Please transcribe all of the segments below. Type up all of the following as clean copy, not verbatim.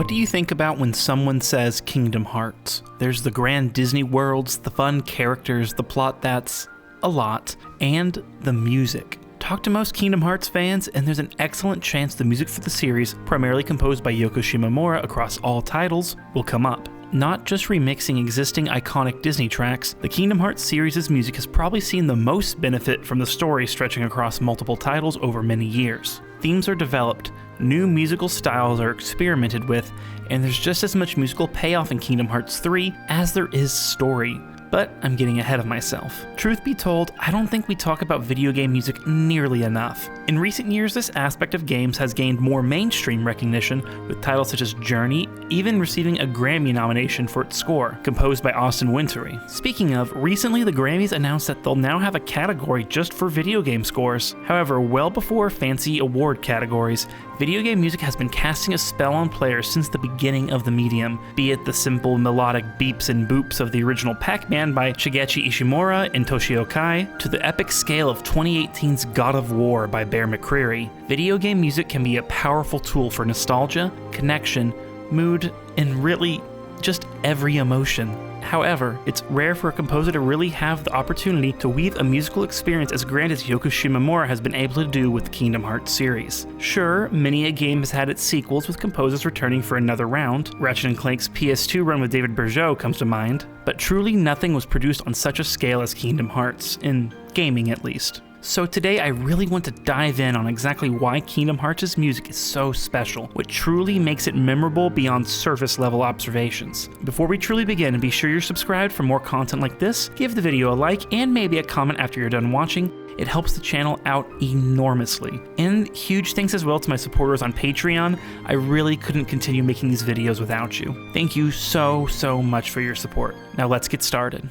What do you think about when someone says Kingdom Hearts? There's the grand Disney worlds, the fun characters, the plot that's a lot, and the music. Talk to most Kingdom Hearts fans, and there's an excellent chance the music for the series, primarily composed by Yoko Shimomura across all titles, will come up. Not just remixing existing iconic Disney tracks, the Kingdom Hearts series' music has probably seen the most benefit from the story stretching across multiple titles over many years. Themes are developed, new musical styles are experimented with, and there's just as much musical payoff in Kingdom Hearts 3 as there is story. But I'm getting ahead of myself. Truth be told, I don't think we talk about video game music nearly enough. In recent years, this aspect of games has gained more mainstream recognition, with titles such as Journey even receiving a Grammy nomination for its score, composed by Austin Wintory. Speaking of, recently the Grammys announced that they'll now have a category just for video game scores. However, well before fancy award categories, video game music has been casting a spell on players since the beginning of the medium, be it the simple melodic beeps and boops of the original Pac-Man by Shigechi Ishimura and Toshio Kai, to the epic scale of 2018's God of War by Bear McCreary. Video game music can be a powerful tool for nostalgia, connection, mood, and really just every emotion. However, it's rare for a composer to really have the opportunity to weave a musical experience as grand as Yoko Shimomura has been able to do with the Kingdom Hearts series. Sure, many a game has had its sequels with composers returning for another round. Ratchet & Clank's PS2 run with David Bergeau comes to mind, but truly nothing was produced on such a scale as Kingdom Hearts, in gaming at least. So today I really want to dive in on exactly why Kingdom Hearts' music is so special, what truly makes it memorable beyond surface level observations. Before we truly begin, be sure you're subscribed for more content like this, give the video a like and maybe a comment after you're done watching. It helps the channel out enormously. And huge thanks as well to my supporters on Patreon. I really couldn't continue making these videos without you. Thank you so much for your support. Now let's get started.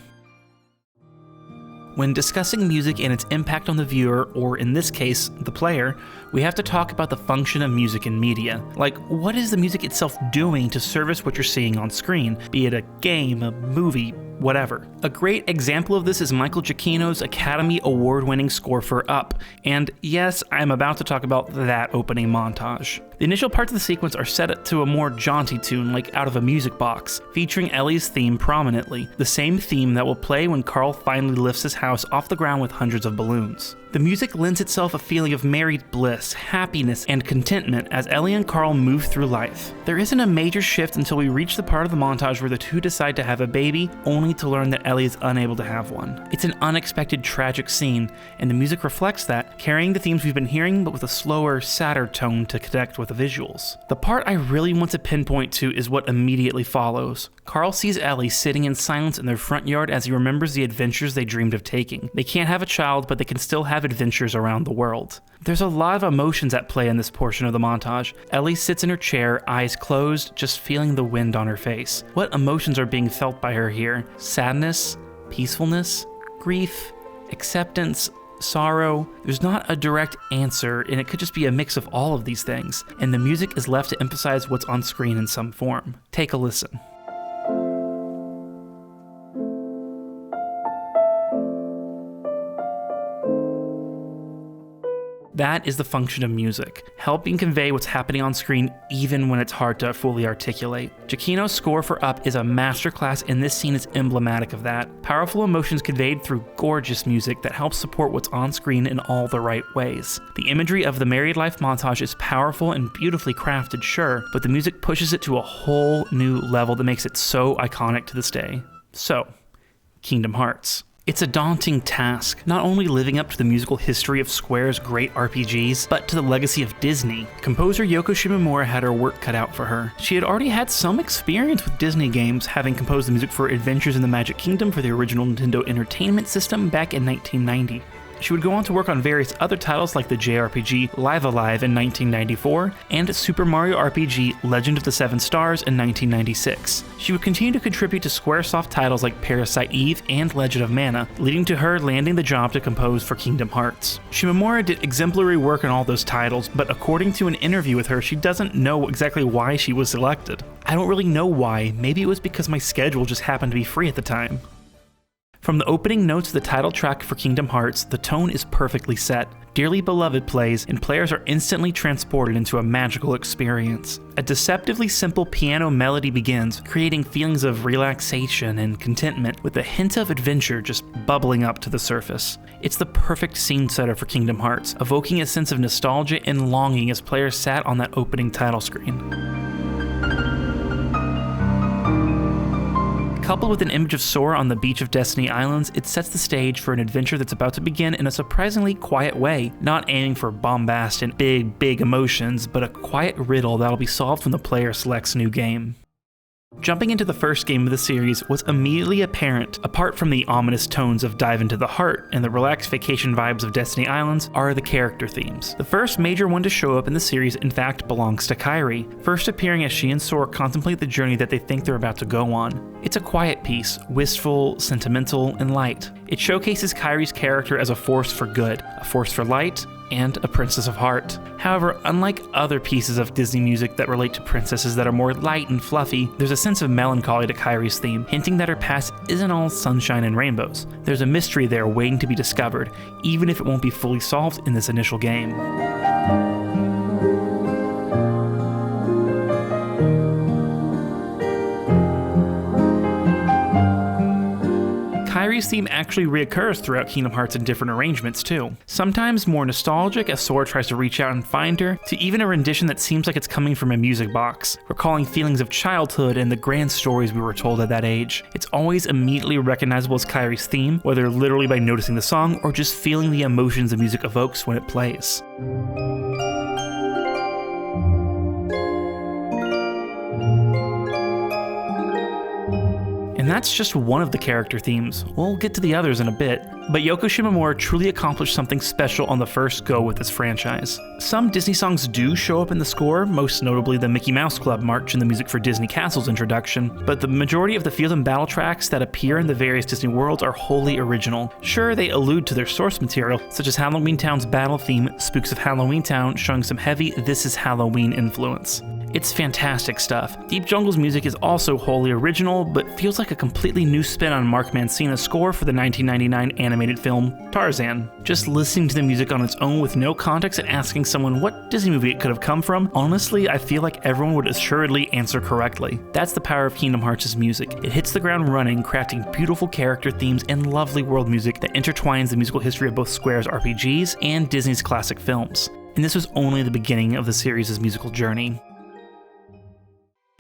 When discussing music and its impact on the viewer, or in this case, the player, we have to talk about the function of music in media. Like, what is the music itself doing to service what you're seeing on screen, be it a game, a movie, whatever. A great example of this is Michael Giacchino's Academy Award-winning score for Up, and yes, I'm about to talk about that opening montage. The initial parts of the sequence are set to a more jaunty tune, like out of a music box, featuring Ellie's theme prominently, the same theme that will play when Carl finally lifts his house off the ground with hundreds of balloons. The music lends itself a feeling of married bliss, happiness, and contentment as Ellie and Carl move through life. There isn't a major shift until we reach the part of the montage where the two decide to have a baby, only to learn that Ellie is unable to have one. It's an unexpected, tragic scene, and the music reflects that, carrying the themes we've been hearing but with a slower, sadder tone to connect with the visuals. The part I really want to pinpoint to is what immediately follows. Carl sees Ellie sitting in silence in their front yard as he remembers the adventures they dreamed of taking. They can't have a child, but they can still have adventures around the world. There's a lot of emotions at play in this portion of the montage. Ellie sits in her chair, eyes closed, just feeling the wind on her face. What emotions are being felt by her here? Sadness? Peacefulness? Grief? Acceptance? Sorrow? There's not a direct answer, and it could just be a mix of all of these things, and the music is left to emphasize what's on screen in some form. Take a listen. That is the function of music, helping convey what's happening on screen even when it's hard to fully articulate. Giacchino's score for Up is a masterclass, and this scene is emblematic of that. Powerful emotions conveyed through gorgeous music that helps support what's on screen in all the right ways. The imagery of the married life montage is powerful and beautifully crafted, sure, but the music pushes it to a whole new level that makes it so iconic to this day. So, Kingdom Hearts. It's a daunting task, not only living up to the musical history of Square's great RPGs, but to the legacy of Disney. Composer Yoko Shimomura had her work cut out for her. She had already had some experience with Disney games, having composed the music for Adventures in the Magic Kingdom for the original Nintendo Entertainment System back in 1990. She would go on to work on various other titles like the JRPG Live Alive in 1994 and Super Mario RPG Legend of the Seven Stars in 1996. She would continue to contribute to Squaresoft titles like Parasite Eve and Legend of Mana, leading to her landing the job to compose for Kingdom Hearts. Shimomura did exemplary work on all those titles, but according to an interview with her, she doesn't know exactly why she was selected. I don't really know why, maybe it was because my schedule just happened to be free at the time. From the opening notes of the title track for Kingdom Hearts, the tone is perfectly set. Dearly Beloved plays, and players are instantly transported into a magical experience. A deceptively simple piano melody begins, creating feelings of relaxation and contentment, with a hint of adventure just bubbling up to the surface. It's the perfect scene setter for Kingdom Hearts, evoking a sense of nostalgia and longing as players sat on that opening title screen. Coupled with an image of Sora on the beach of Destiny Islands, it sets the stage for an adventure that's about to begin in a surprisingly quiet way, not aiming for bombast and big emotions, but a quiet riddle that'll be solved when the player selects new game. Jumping into the first game of the series was immediately apparent. Apart from the ominous tones of Dive Into the Heart and the relaxed vacation vibes of Destiny Islands, are the character themes. The first major one to show up in the series, in fact, belongs to Kairi, first appearing as she and Sora contemplate the journey that they think they're about to go on. It's a quiet piece, wistful, sentimental, and light. It showcases Kairi's character as a force for good, a force for light, and a princess of heart. However, unlike other pieces of Disney music that relate to princesses that are more light and fluffy, there's a sense of melancholy to Kairi's theme, hinting that her past isn't all sunshine and rainbows. There's a mystery there waiting to be discovered, even if it won't be fully solved in this initial game. Kairi's theme actually reoccurs throughout Kingdom Hearts in different arrangements too. Sometimes more nostalgic as Sora tries to reach out and find her, to even a rendition that seems like it's coming from a music box, recalling feelings of childhood and the grand stories we were told at that age. It's always immediately recognizable as Kairi's theme, whether literally by noticing the song or just feeling the emotions the music evokes when it plays. And that's just one of the character themes. We'll get to the others in a bit. But Yoko Shimomura truly accomplished something special on the first go with this franchise. Some Disney songs do show up in the score, most notably the Mickey Mouse Club march and the music for Disney Castle's introduction, but the majority of the field and battle tracks that appear in the various Disney worlds are wholly original. Sure, they allude to their source material, such as Halloween Town's battle theme, Spooks of Halloween Town, showing some heavy This Is Halloween influence. It's fantastic stuff. Deep Jungle's music is also wholly original, but feels like a completely new spin on Mark Mancina's score for the 1999 animated film Tarzan. Just listening to the music on its own with no context and asking someone what Disney movie it could have come from, honestly, I feel like everyone would assuredly answer correctly. That's the power of Kingdom Hearts' music. It hits the ground running, crafting beautiful character themes and lovely world music that intertwines the musical history of both Square's RPGs and Disney's classic films. And this was only the beginning of the series' musical journey.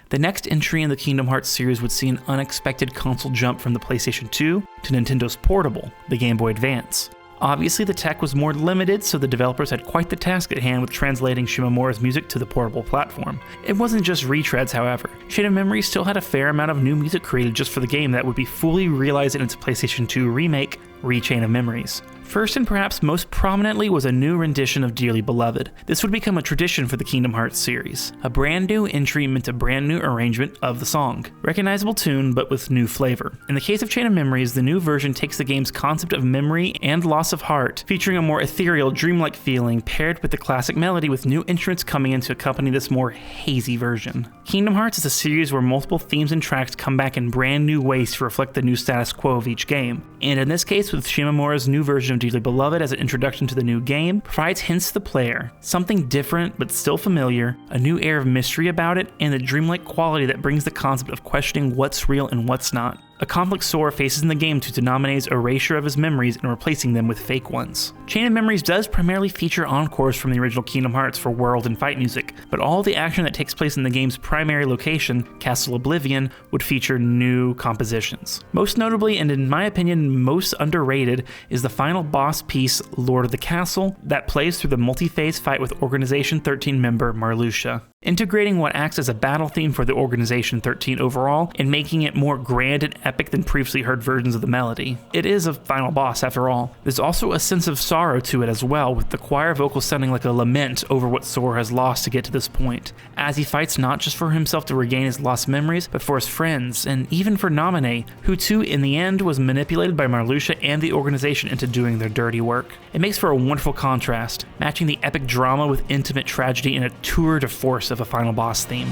The next entry in the Kingdom Hearts series would see an unexpected console jump from the PlayStation 2 to Nintendo's Portable, the Game Boy Advance. Obviously, the tech was more limited, so the developers had quite the task at hand with translating Shimomura's music to the portable platform. It wasn't just retreads, however. Chain of Memories still had a fair amount of new music created just for the game that would be fully realized in its PlayStation 2 remake, Chain of Memories. First and perhaps most prominently was a new rendition of Dearly Beloved. This would become a tradition for the Kingdom Hearts series. A brand new entry meant a brand new arrangement of the song. Recognizable tune, but with new flavor. In the case of Chain of Memories, the new version takes the game's concept of memory and loss of heart, featuring a more ethereal, dreamlike feeling paired with the classic melody with new entrants coming in to accompany this more hazy version. Kingdom Hearts is a series where multiple themes and tracks come back in brand new ways to reflect the new status quo of each game. And in this case, with Shimomura's new version of Dearly Beloved as an introduction to the new game, provides hints to the player, something different but still familiar, a new air of mystery about it, and the dreamlike quality that brings the concept of questioning what's real and what's not. A conflict Sora faces in the game to Denominate's erasure of his memories and replacing them with fake ones. Chain of Memories does primarily feature encores from the original Kingdom Hearts for world and fight music, but all the action that takes place in the game's primary location, Castle Oblivion, would feature new compositions. Most notably, and in my opinion most underrated, is the final boss piece, Lord of the Castle, that plays through the multi-phase fight with Organization 13 member Marluxia. Integrating what acts as a battle theme for the Organization 13 overall and making it more grand and epic than previously heard versions of the melody. It is a final boss after all. There's also a sense of sorrow to it as well, with the choir vocals sounding like a lament over what Sora has lost to get to this point, as he fights not just for himself to regain his lost memories, but for his friends, and even for Naminé, who too in the end was manipulated by Marluxia and the Organization into doing their dirty work. It makes for a wonderful contrast, matching the epic drama with intimate tragedy in a tour de force of a final boss theme.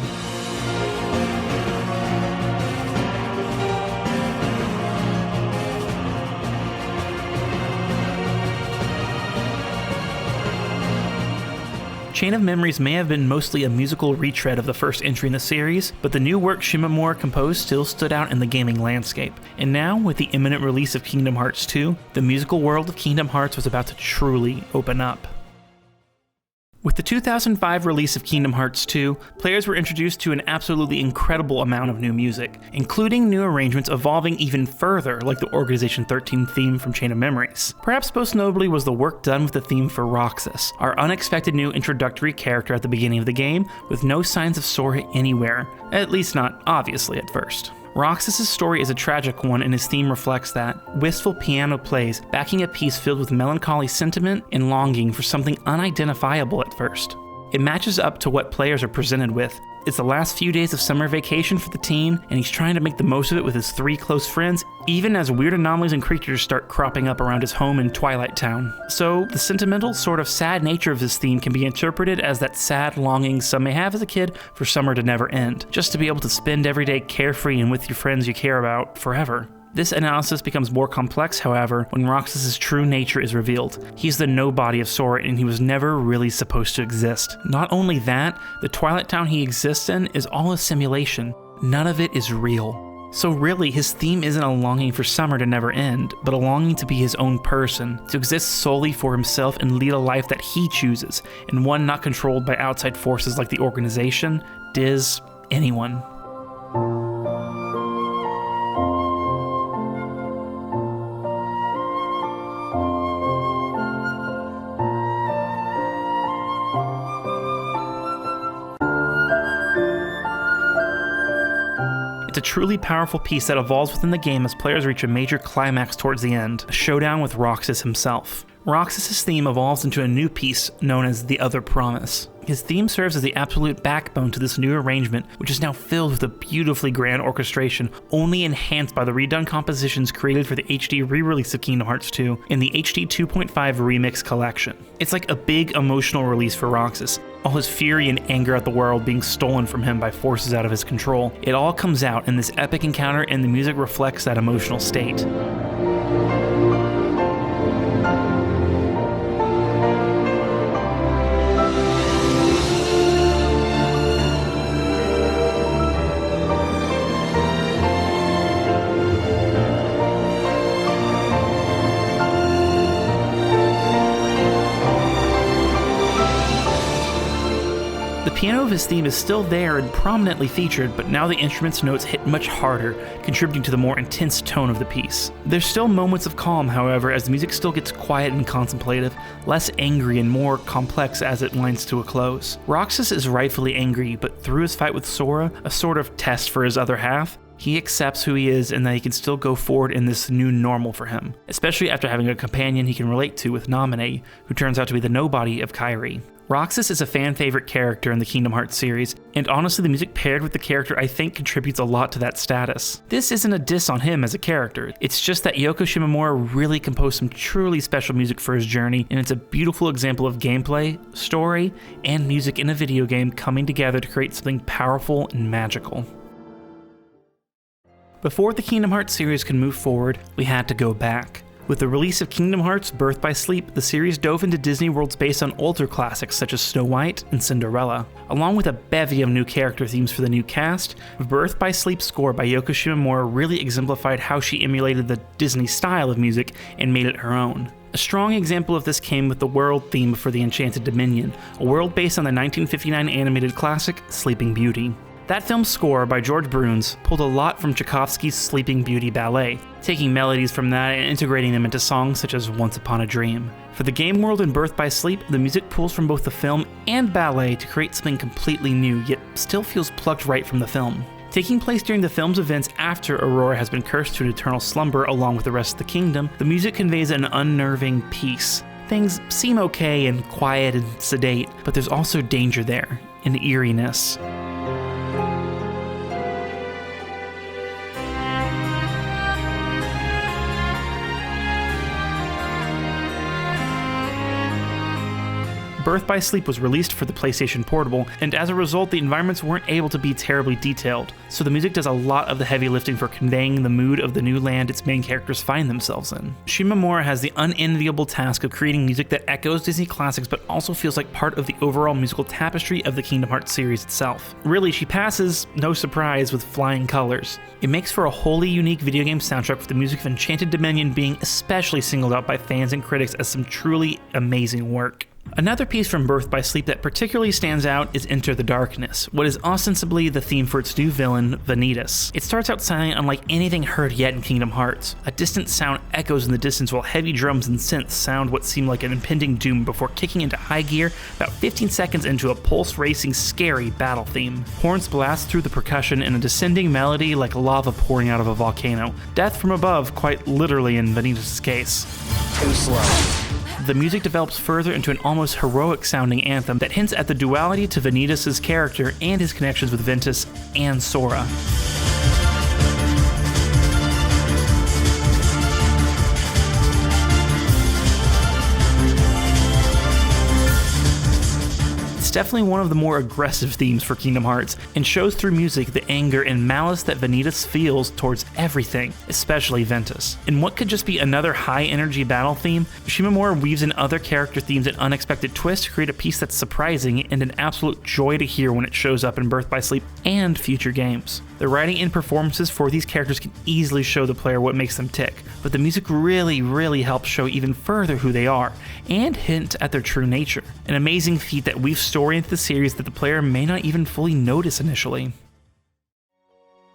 Chain of Memories may have been mostly a musical retread of the first entry in the series, but the new work Shimomura composed still stood out in the gaming landscape. And now, with the imminent release of Kingdom Hearts 2, the musical world of Kingdom Hearts was about to truly open up. With the 2005 release of Kingdom Hearts 2, players were introduced to an absolutely incredible amount of new music, including new arrangements evolving even further, like the Organization 13 theme from Chain of Memories. Perhaps most notably was the work done with the theme for Roxas, our unexpected new introductory character at the beginning of the game, with no signs of Sora anywhere, at least not obviously at first. Roxas' story is a tragic one, and his theme reflects that. Wistful piano plays, backing a piece filled with melancholy sentiment and longing for something unidentifiable at first. It matches up to what players are presented with. It's the last few days of summer vacation for the teen, and he's trying to make the most of it with his 3 close friends, even as weird anomalies and creatures start cropping up around his home in Twilight Town. So, the sentimental, sort of sad nature of this theme can be interpreted as that sad longing some may have as a kid for summer to never end, just to be able to spend every day carefree and with your friends you care about forever. This analysis becomes more complex, however, when Roxas' true nature is revealed. He's the nobody of Sora, and he was never really supposed to exist. Not only that, the Twilight Town he exists in is all a simulation. None of it is real. So really, his theme isn't a longing for summer to never end, but a longing to be his own person, to exist solely for himself and lead a life that he chooses, and one not controlled by outside forces like the organization, Diz, anyone. It's a truly powerful piece that evolves within the game as players reach a major climax towards the end, a showdown with Roxas himself. Roxas' theme evolves into a new piece known as The Other Promise. His theme serves as the absolute backbone to this new arrangement, which is now filled with a beautifully grand orchestration, only enhanced by the redone compositions created for the HD re-release of Kingdom Hearts 2 in the HD 2.5 Remix collection. It's like a big emotional release for Roxas, all his fury and anger at the world being stolen from him by forces out of his control. It all comes out in this epic encounter, and the music reflects that emotional state. The piano of his theme is still there and prominently featured, but now the instrument's notes hit much harder, contributing to the more intense tone of the piece. There's still moments of calm, however, as the music still gets quiet and contemplative, less angry and more complex as it winds to a close. Roxas is rightfully angry, but through his fight with Sora, a sort of test for his other half, he accepts who he is and that he can still go forward in this new normal for him, especially after having a companion he can relate to with Naminé, who turns out to be the nobody of Kairi. Roxas is a fan-favorite character in the Kingdom Hearts series, and honestly the music paired with the character I think contributes a lot to that status. This isn't a diss on him as a character, it's just that Yoko Shimomura really composed some truly special music for his journey, and it's a beautiful example of gameplay, story, and music in a video game coming together to create something powerful and magical. Before the Kingdom Hearts series could move forward, we had to go back. With the release of Kingdom Hearts Birth by Sleep, the series dove into Disney worlds based on older classics such as Snow White and Cinderella. Along with a bevy of new character themes for the new cast, Birth by Sleep's score by Yoko Shimomura really exemplified how she emulated the Disney style of music and made it her own. A strong example of this came with the world theme for the Enchanted Dominion, a world based on the 1959 animated classic Sleeping Beauty. That film's score by George Bruns pulled a lot from Tchaikovsky's Sleeping Beauty ballet, taking melodies from that and integrating them into songs such as Once Upon a Dream. For the game world in Birth by Sleep, the music pulls from both the film and ballet to create something completely new, yet still feels plucked right from the film. Taking place during the film's events after Aurora has been cursed to an eternal slumber along with the rest of the kingdom, the music conveys an unnerving peace. Things seem okay and quiet and sedate, but there's also danger there, an eeriness. Birth by Sleep was released for the PlayStation Portable, and as a result, the environments weren't able to be terribly detailed, so the music does a lot of the heavy lifting for conveying the mood of the new land its main characters find themselves in. Shimomura has the unenviable task of creating music that echoes Disney classics but also feels like part of the overall musical tapestry of the Kingdom Hearts series itself. Really, she passes, no surprise, with flying colors. It makes for a wholly unique video game soundtrack, with the music of Enchanted Dominion being especially singled out by fans and critics as some truly amazing work. Another piece from Birth by Sleep that particularly stands out is Enter the Darkness, what is ostensibly the theme for its new villain, Vanitas. It starts out sounding unlike anything heard yet in Kingdom Hearts. A distant sound echoes in the distance while heavy drums and synths sound what seem like an impending doom before kicking into high gear about 15 seconds into a pulse-racing, scary battle theme. Horns blast through the percussion in a descending melody like lava pouring out of a volcano. Death from above, quite literally in Vanitas' case. Too slow. The music develops further into an almost heroic-sounding anthem that hints at the duality to Vanitas' character and his connections with Ventus and Sora. It's definitely one of the more aggressive themes for Kingdom Hearts, and shows through music the anger and malice that Vanitas feels towards everything, especially Ventus. In what could just be another high-energy battle theme, Shimomura weaves in other character themes and unexpected twists to create a piece that's surprising and an absolute joy to hear when it shows up in Birth by Sleep and future games. The writing and performances for these characters can easily show the player what makes them tick, but the music really helps show even further who they are, and hint at their true nature. An amazing feat that weaves story into the series that the player may not even fully notice initially.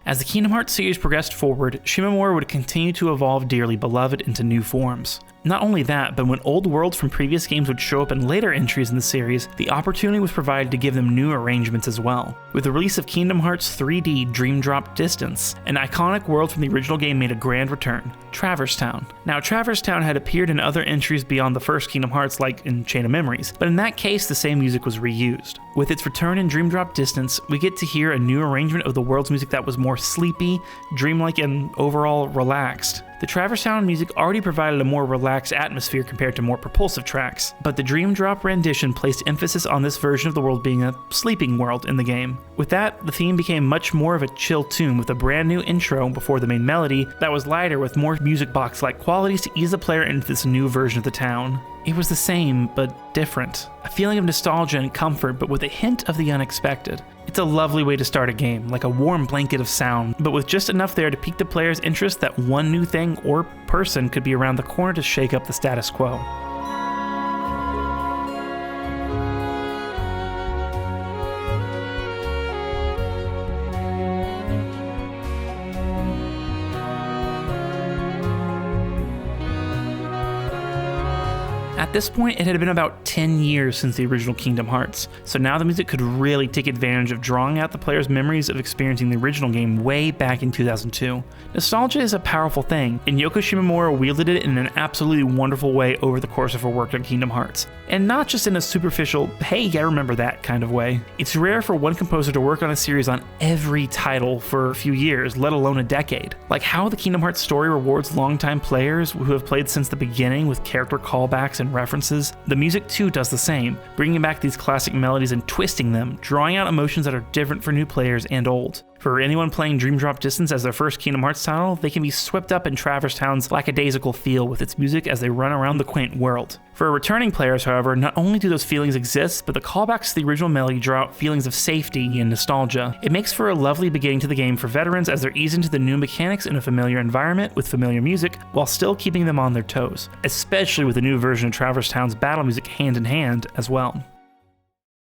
As the Kingdom Hearts series progressed forward, Shimomura would continue to evolve Dearly Beloved into new forms. Not only that, but when old worlds from previous games would show up in later entries in the series, the opportunity was provided to give them new arrangements as well. With the release of Kingdom Hearts 3D Dream Drop Distance, an iconic world from the original game made a grand return, Traverse Town. Now, Traverse Town had appeared in other entries beyond the first Kingdom Hearts, like in Chain of Memories, but in that case, the same music was reused. With its return in Dream Drop Distance, we get to hear a new arrangement of the world's music that was more sleepy, dreamlike, and overall relaxed. The Traverse Town music already provided a more relaxed atmosphere compared to more propulsive tracks, but the Dream Drop rendition placed emphasis on this version of the world being a sleeping world in the game. With that, the theme became much more of a chill tune with a brand new intro before the main melody that was lighter with more music box-like qualities to ease the player into this new version of the town. It was the same, but different. A feeling of nostalgia and comfort, but with a hint of the unexpected. It's a lovely way to start a game, like a warm blanket of sound, but with just enough there to pique the player's interest that one new thing or person could be around the corner to shake up the status quo. At this point, it had been about 10 years since the original Kingdom Hearts, so now the music could really take advantage of drawing out the player's memories of experiencing the original game way back in 2002. Nostalgia is a powerful thing, and Yoko Shimomura wielded it in an absolutely wonderful way over the course of her work on Kingdom Hearts. And not just in a superficial, hey, I remember that kind of way. It's rare for one composer to work on a series on every title for a few years, let alone a decade. Like how the Kingdom Hearts story rewards longtime players who have played since the beginning with character callbacks and references, the music too does the same, bringing back these classic melodies and twisting them, drawing out emotions that are different for new players and old. For anyone playing Dream Drop Distance as their first Kingdom Hearts title, they can be swept up in Traverse Town's lackadaisical feel with its music as they run around the quaint world. For returning players, however, not only do those feelings exist, but the callbacks to the original melody draw out feelings of safety and nostalgia. It makes for a lovely beginning to the game for veterans as they're eased into the new mechanics in a familiar environment with familiar music, while still keeping them on their toes, especially with the new version of Traverse Town's battle music hand in hand as well.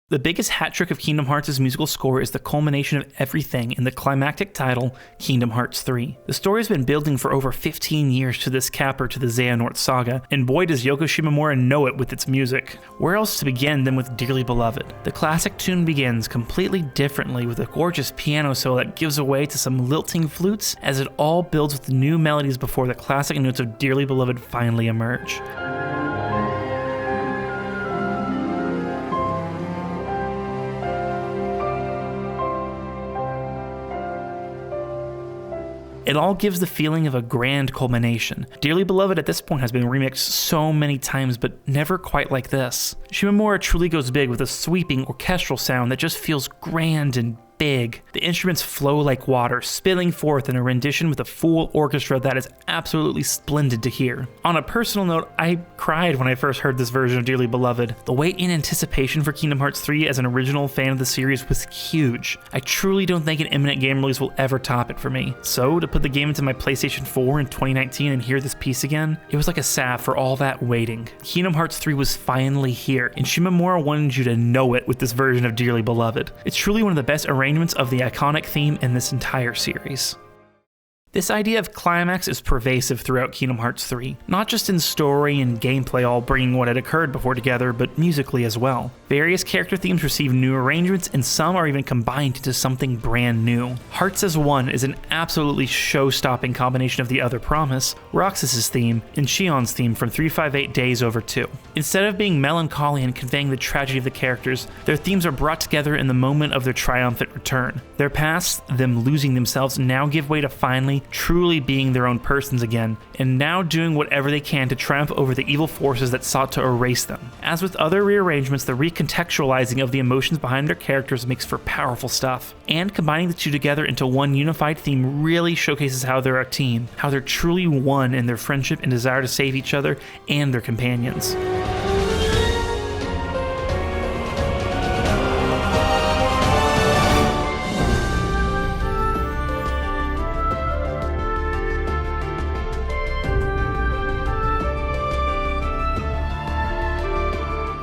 The biggest hat trick of Kingdom Hearts' musical score is the culmination of everything in the climactic title, Kingdom Hearts 3. The story's been building for over 15 years to this capper to the Xehanort saga, and boy does Yoko Shimomura know it with its music. Where else to begin than with Dearly Beloved? The classic tune begins completely differently with a gorgeous piano solo that gives way to some lilting flutes as it all builds with the new melodies before the classic notes of Dearly Beloved finally emerge. It all gives the feeling of a grand culmination. Dearly Beloved at this point has been remixed so many times, but never quite like this. Shimomura truly goes big with a sweeping orchestral sound that just feels grand and big. The instruments flow like water, spilling forth in a rendition with a full orchestra that is absolutely splendid to hear. On a personal note, I cried when I first heard this version of Dearly Beloved. The wait in anticipation for Kingdom Hearts 3 as an original fan of the series was huge. I truly don't think an imminent game release will ever top it for me. So, to put the game into my PlayStation 4 in 2019 and hear this piece again, it was like a salve for all that waiting. Kingdom Hearts 3 was finally here, and Shimomura wanted you to know it with this version of Dearly Beloved. It's truly one of the best arrangements of the iconic theme in this entire series. This idea of climax is pervasive throughout Kingdom Hearts 3, not just in story and gameplay all bringing what had occurred before together, but musically as well. Various character themes receive new arrangements, and some are even combined into something brand new. Hearts as One is an absolutely show-stopping combination of The Other Promise, Roxas's theme, and Shion's theme from 358 Days Over 2. Instead of being melancholy and conveying the tragedy of the characters, their themes are brought together in the moment of their triumphant return. Their pasts, them losing themselves, now give way to finally truly being their own persons again, and now doing whatever they can to triumph over the evil forces that sought to erase them. As with other rearrangements, the recontextualizing of the emotions behind their characters makes for powerful stuff, and combining the two together into one unified theme really showcases how they're a team, how they're truly one in their friendship and desire to save each other and their companions.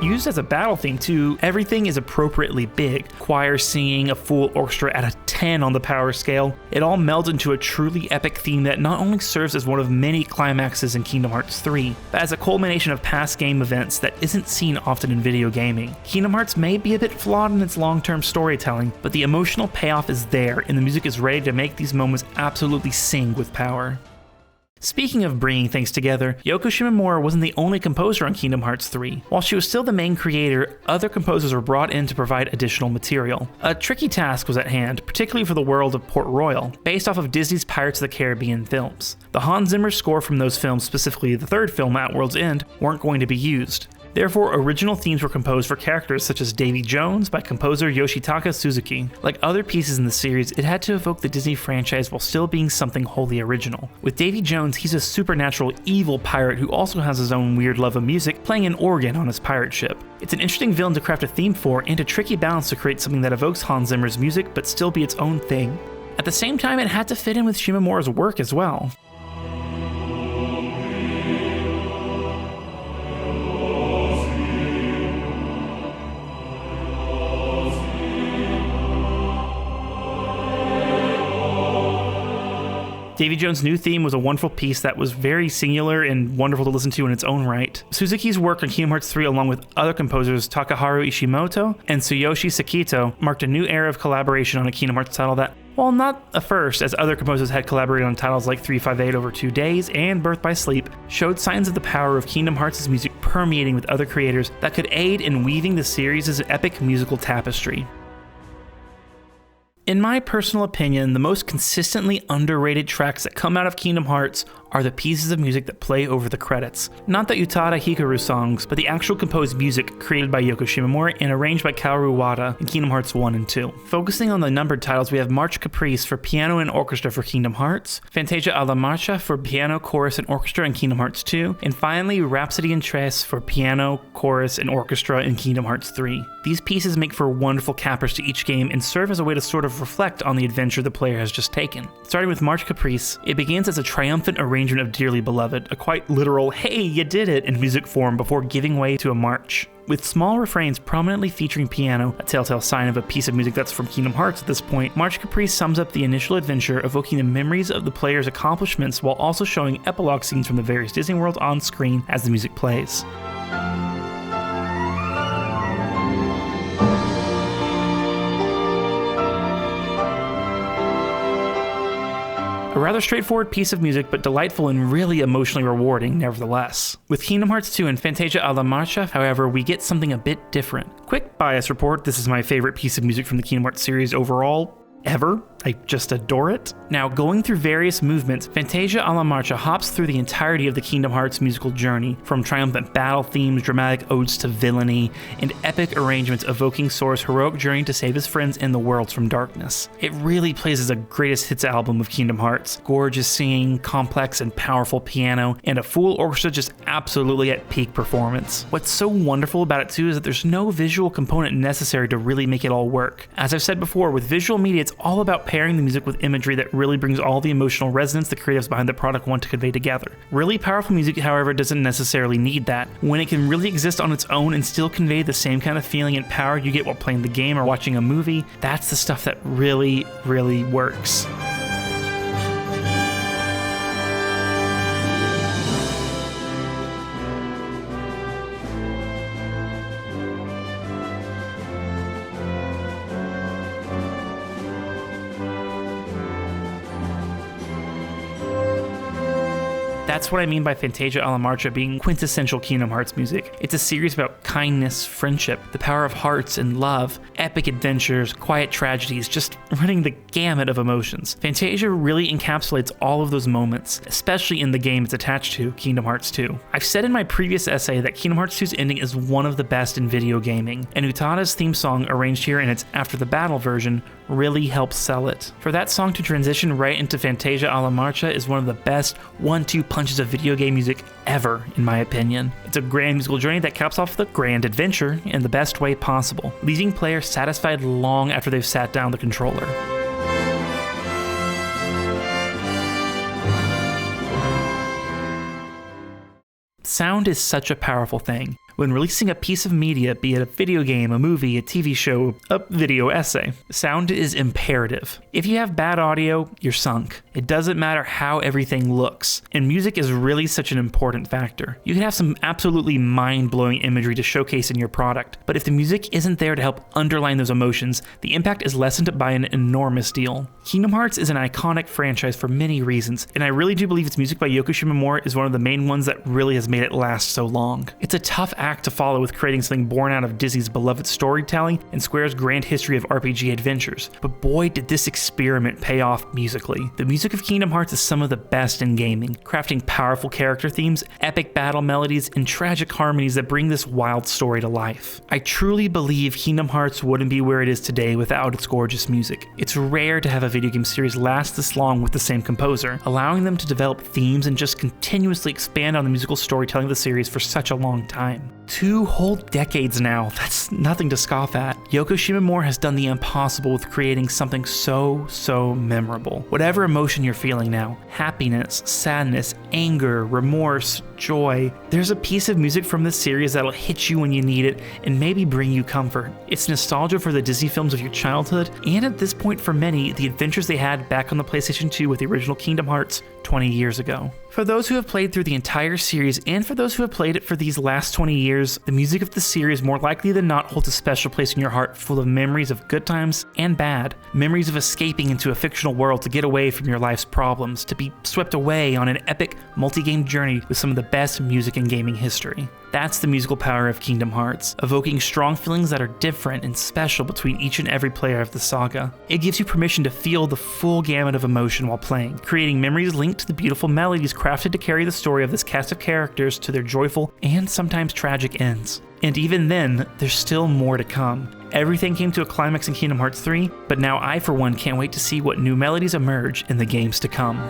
Used as a battle theme too, everything is appropriately big. Choir singing, a full orchestra at a 10 on the power scale. It all melds into a truly epic theme that not only serves as one of many climaxes in Kingdom Hearts 3, but as a culmination of past game events that isn't seen often in video gaming. Kingdom Hearts may be a bit flawed in its long-term storytelling, but the emotional payoff is there, and the music is ready to make these moments absolutely sing with power. Speaking of bringing things together, Yoko Shimomura wasn't the only composer on Kingdom Hearts 3. While she was still the main creator, other composers were brought in to provide additional material. A tricky task was at hand, particularly for the world of Port Royal, based off of Disney's Pirates of the Caribbean films. The Hans Zimmer score from those films, specifically the third film, At World's End, weren't going to be used. Therefore, original themes were composed for characters such as Davy Jones by composer Yoshitaka Suzuki. Like other pieces in the series, it had to evoke the Disney franchise while still being something wholly original. With Davy Jones, he's a supernatural evil pirate who also has his own weird love of music, playing an organ on his pirate ship. It's an interesting villain to craft a theme for, and a tricky balance to create something that evokes Hans Zimmer's music but still be its own thing. At the same time, it had to fit in with Shimomura's work as well. Davy Jones' new theme was a wonderful piece that was very singular and wonderful to listen to in its own right. Suzuki's work on Kingdom Hearts 3, along with other composers Takaharu Ishimoto and Tsuyoshi Sekito, marked a new era of collaboration on a Kingdom Hearts title that, while not a first, as other composers had collaborated on titles like 358 Over 2 Days and Birth by Sleep, showed signs of the power of Kingdom Hearts' music permeating with other creators that could aid in weaving the series' epic musical tapestry. In my personal opinion, the most consistently underrated tracks that come out of Kingdom Hearts are the pieces of music that play over the credits. Not the Utada Hikaru songs, but the actual composed music created by Yoko Shimomura and arranged by Kaoru Wada in Kingdom Hearts 1 and 2. Focusing on the numbered titles, we have March Caprice for piano and orchestra for Kingdom Hearts, Fantasia alla Marcia for piano, chorus, and orchestra in Kingdom Hearts 2, and finally Rhapsody in Tres for piano, chorus, and orchestra in Kingdom Hearts 3. These pieces make for wonderful cappers to each game and serve as a way to sort of reflect on the adventure the player has just taken. Starting with March Caprice, it begins as a triumphant arrangement of Dearly Beloved, a quite literal, hey, you did it, in music form before giving way to a march. With small refrains prominently featuring piano, a telltale sign of a piece of music that's from Kingdom Hearts at this point, March Caprice sums up the initial adventure, evoking the memories of the player's accomplishments while also showing epilogue scenes from the various Disney worlds on screen as the music plays. A rather straightforward piece of music, but delightful and really emotionally rewarding nevertheless. With Kingdom Hearts 2 and Fantasia alla Marcia, however, we get something a bit different. Quick bias report, this is my favorite piece of music from the Kingdom Hearts series overall, ever. I just adore it. Now, going through various movements, Fantasia alla Marcia hops through the entirety of the Kingdom Hearts musical journey, from triumphant battle themes, dramatic odes to villainy, and epic arrangements evoking Sora's heroic journey to save his friends and the worlds from darkness. It really plays as a greatest hits album of Kingdom Hearts. Gorgeous singing, complex and powerful piano, and a full orchestra just absolutely at peak performance. What's so wonderful about it too is that there's no visual component necessary to really make it all work. As I've said before, with visual media, it's all about pairing the music with imagery that really brings all the emotional resonance the creatives behind the product want to convey together. Really powerful music, however, doesn't necessarily need that. When it can really exist on its own and still convey the same kind of feeling and power you get while playing the game or watching a movie, that's the stuff that really, really works. That's what I mean by Fantasia alla Marcia being quintessential Kingdom Hearts music. It's a series about kindness, friendship, the power of hearts and love, epic adventures, quiet tragedies, just running the gamut of emotions. Fantasia really encapsulates all of those moments, especially in the game it's attached to, Kingdom Hearts 2. I've said in my previous essay that Kingdom Hearts 2's ending is one of the best in video gaming, and Utada's theme song, arranged here in its After the Battle version, really helps sell it. For that song to transition right into Fantasia alla Marcia is one of the best 1-2 punches of video game music ever, in my opinion. It's a grand musical journey that caps off the grand adventure in the best way possible, leaving players satisfied long after they've sat down the controller. Sound is such a powerful thing. When releasing a piece of media, be it a video game, a movie, a TV show, a video essay, sound is imperative. If you have bad audio, you're sunk. It doesn't matter how everything looks, and music is really such an important factor. You can have some absolutely mind-blowing imagery to showcase in your product, but if the music isn't there to help underline those emotions, the impact is lessened by an enormous deal. Kingdom Hearts is an iconic franchise for many reasons, and I really do believe its music by Yoko Shimomura is one of the main ones that really has made it last so long. It's a tough act to follow with creating something born out of Disney's beloved storytelling and Square's grand history of RPG adventures, but boy did this experiment pay off musically. The music of Kingdom Hearts is some of the best in gaming, crafting powerful character themes, epic battle melodies, and tragic harmonies that bring this wild story to life. I truly believe Kingdom Hearts wouldn't be where it is today without its gorgeous music. It's rare to have a video game series last this long with the same composer, allowing them to develop themes and just continuously expand on the musical storytelling of the series for such a long time. 2 whole decades now, that's nothing to scoff at. Yoko Shimomura has done the impossible with creating something so memorable. Whatever emotion you're feeling now, happiness, sadness, anger, remorse, joy, there's a piece of music from this series that'll hit you when you need it and maybe bring you comfort. It's nostalgia for the Disney films of your childhood, and at this point for many, the adventures they had back on the PlayStation 2 with the original Kingdom Hearts 20 years ago. For those who have played through the entire series, and for those who have played it for these last 20 years, the music of the series more likely than not holds a special place in your heart, full of memories of good times and bad. Memories of escaping into a fictional world to get away from your life's problems, to be swept away on an epic multi-game journey with some of the best music in gaming history. That's the musical power of Kingdom Hearts, evoking strong feelings that are different and special between each and every player of the saga. It gives you permission to feel the full gamut of emotion while playing, creating memories linked to the beautiful melodies crafted to carry the story of this cast of characters to their joyful and sometimes tragic ends. And even then, there's still more to come. Everything came to a climax in Kingdom Hearts 3, but now I for one can't wait to see what new melodies emerge in the games to come.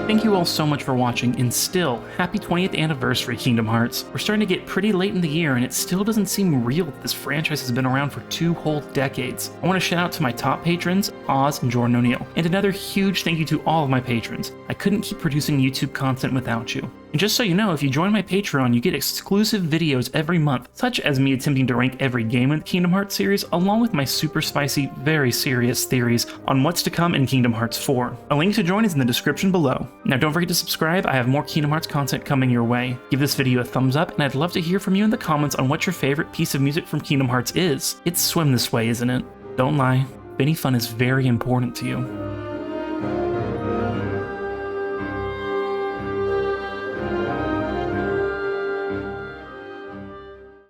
Thank you all so much for watching, and still, happy 20th anniversary Kingdom Hearts. We're starting to get pretty late in the year, and it still doesn't seem real that this franchise has been around for 2 whole decades. I want to shout out to my top patrons, Oz and Jordan O'Neill, and another huge thank you to all of my patrons. I couldn't keep producing YouTube content without you. And just so you know, if you join my Patreon, you get exclusive videos every month, such as me attempting to rank every game in the Kingdom Hearts series, along with my super spicy, very serious theories on what's to come in Kingdom Hearts 4. A link to join is in the description below. Now don't forget to subscribe, I have more Kingdom Hearts content coming your way. Give this video a thumbs up, and I'd love to hear from you in the comments on what your favorite piece of music from Kingdom Hearts is. It's Swim This Way, isn't it? Don't lie, Benny Fun is very important to you.